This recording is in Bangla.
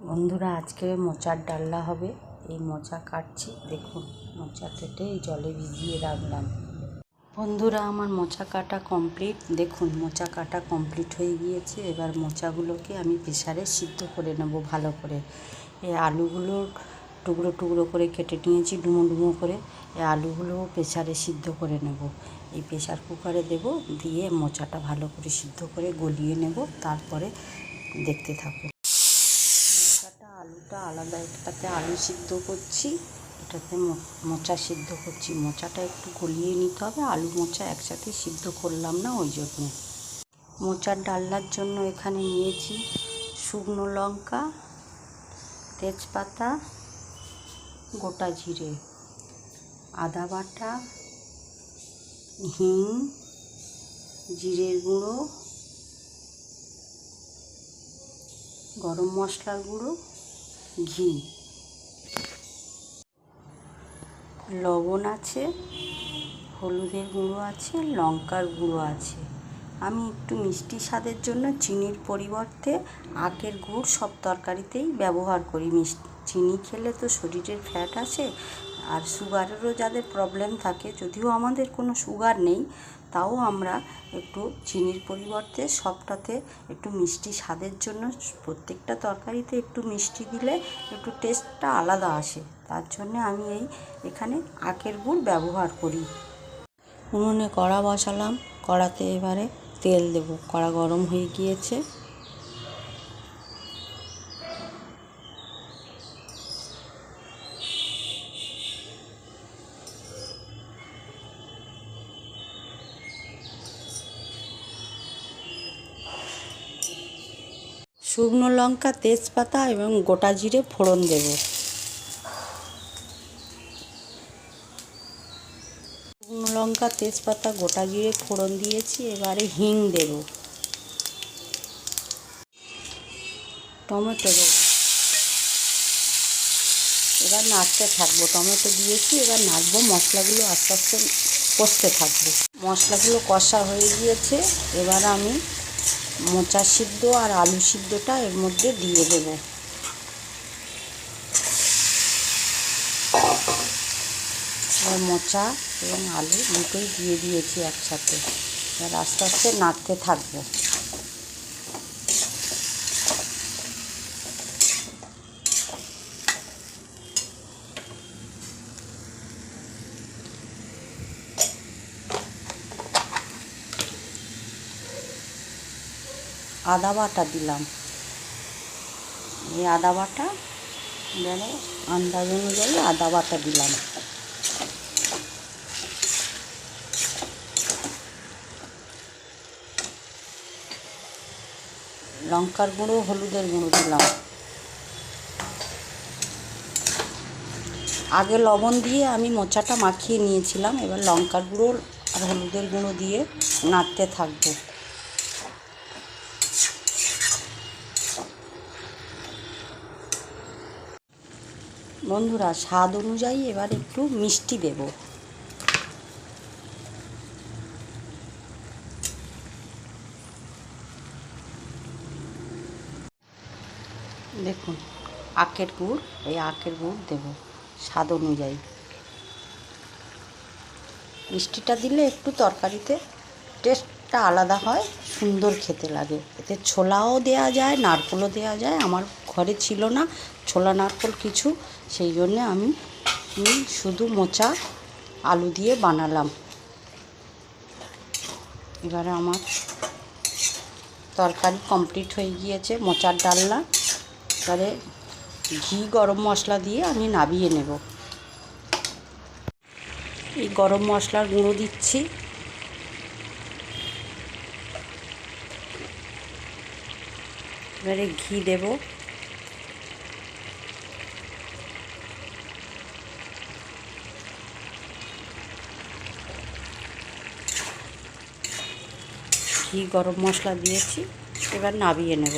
বন্ধুরা, আজকে মোচার ডালনা হবে। এই মোচা কাটছি, দেখুন মোচা কেটে জলে ভিজিয়ে রাখলাম। বন্ধুরা, আমার মোচা কাটা কমপ্লিট। দেখুন মোচা কাটা কমপ্লিট হয়ে গিয়েছে। এবার মোচাগুলোকে আমি প্রেসারে সিদ্ধ করে নেব ভালো করে। এই আলুগুলো টুকরো টুকরো করে কেটে নিয়েছি, ডুমো ডুমো করে। এই আলুগুলোও প্রেসারে সিদ্ধ করে নেব। এই প্রেসার কুকারে দেব, দিয়ে মোচাটা ভালো করে সিদ্ধ করে গলিয়ে নেব। তারপরে দেখতে থাকো। আলুটা আলাদা, একটাতে আলু সিদ্ধ করছি, এটাতে মোচা সিদ্ধ করছি। মোচাটা একটু গলিয়ে নিতে হবে, আলু মোচা একসাথে সিদ্ধ করলাম না, ওই জন্য। মোচার ডালনার জন্য এখানে নিয়েছি শুকনো লঙ্কা, তেজপাতা, গোটা জিরে, আদা বাটা, হিং, জিরের গুঁড়ো, গরম মশলার গুঁড়ো, ঘি, লবণ আছে, হলুদের গুঁড়ো আছে, লঙ্কার গুঁড়ো আছে। আমি একটু মিষ্টি স্বাদের জন্য চিনির পরিবর্তে আখের গুড় সব তরকারিতেই ব্যবহার করি। চিনি খেলে তো শরীরের ফ্যাট আছে, আর সুগারেরও যাদের প্রবলেম থাকে, যদিও আমাদের কোনো সুগার নেই, তাও আমরা একটু চিনির পরিবর্তে সবটাতে একটু মিষ্টি স্বাদের জন্য, প্রত্যেকটা তরকারিতে একটু মিষ্টি দিলে একটু টেস্টটা আলাদা আসে, তার জন্য আমি এখানে আখের গুড় ব্যবহার করি। উনুনে কড়া বসালাম, কড়াতে এবারে তেল দেব। কড়া গরম হয়ে গিয়েছে। শুকনো লঙ্কা, তেজপাতা এবং গোটা জিরে ফোড়ন দেব। শুকনো লঙ্কা, তেজপাতা, গোটা জিরে ফোড়ন দিয়েছি। এবারে হিং দেব, টমেটো দেব। এবার নাড়তে থাকবো। টমেটো দিয়েছি, এবার নাড়বো। মশলাগুলো আস্তে আস্তে কষতে থাকবো। মশলাগুলো কষা হয়ে গিয়েছে। এবার আমি মোচা সিদ্ধ আর আলু সিদ্ধটা এর মধ্যে দিয়ে দেব। এবার মোচা এবং আলু দুটোই দিয়ে দিয়েছি একসাথে। এবার আস্তে আস্তে নাড়তে থাকবো। আদা বাটা দিলাম। এই আদা বাটা এবারে আন্দাজ অনুযায়ী আদা বাটা দিলাম। লঙ্কার গুঁড়ো, হলুদের গুঁড়ো দিলাম। আগে লবণ দিয়ে আমি মোচাটা মাখিয়ে নিয়েছিলাম। এবার লঙ্কার গুঁড়ো আর হলুদের গুঁড়ো দিয়ে নাড়তে থাকবো। বন্ধুরা, স্বাদ অনুযায়ী এবার একটু মিষ্টি দেব। দেখুন আখের গুড়, এই আখের গুড় দেব স্বাদ অনুযায়ী। মিষ্টিটা দিলে একটু তরকারিতে টেস্টটা আলাদা হয়, সুন্দর খেতে লাগে। এতে ছোলাও দেওয়া যায়, নারকেলও দেওয়া যায়। আমার ঘরে ছিল না ছোলা নারকেল কিছু, সেই জন্যে আমি শুধু মোচা আলু দিয়ে বানালাম। এবারে আমার তরকারি কমপ্লিট হয়ে গিয়েছে, মোচার ডালনা। এবারে ঘি, গরম মশলা দিয়ে আমি নামিয়ে নেব। এই গরম মশলার গুঁড়ো দিচ্ছি। এবারে ঘি দেব। ঘি, গরম মশলা দিয়েছি। এবার নামিয়ে নেব।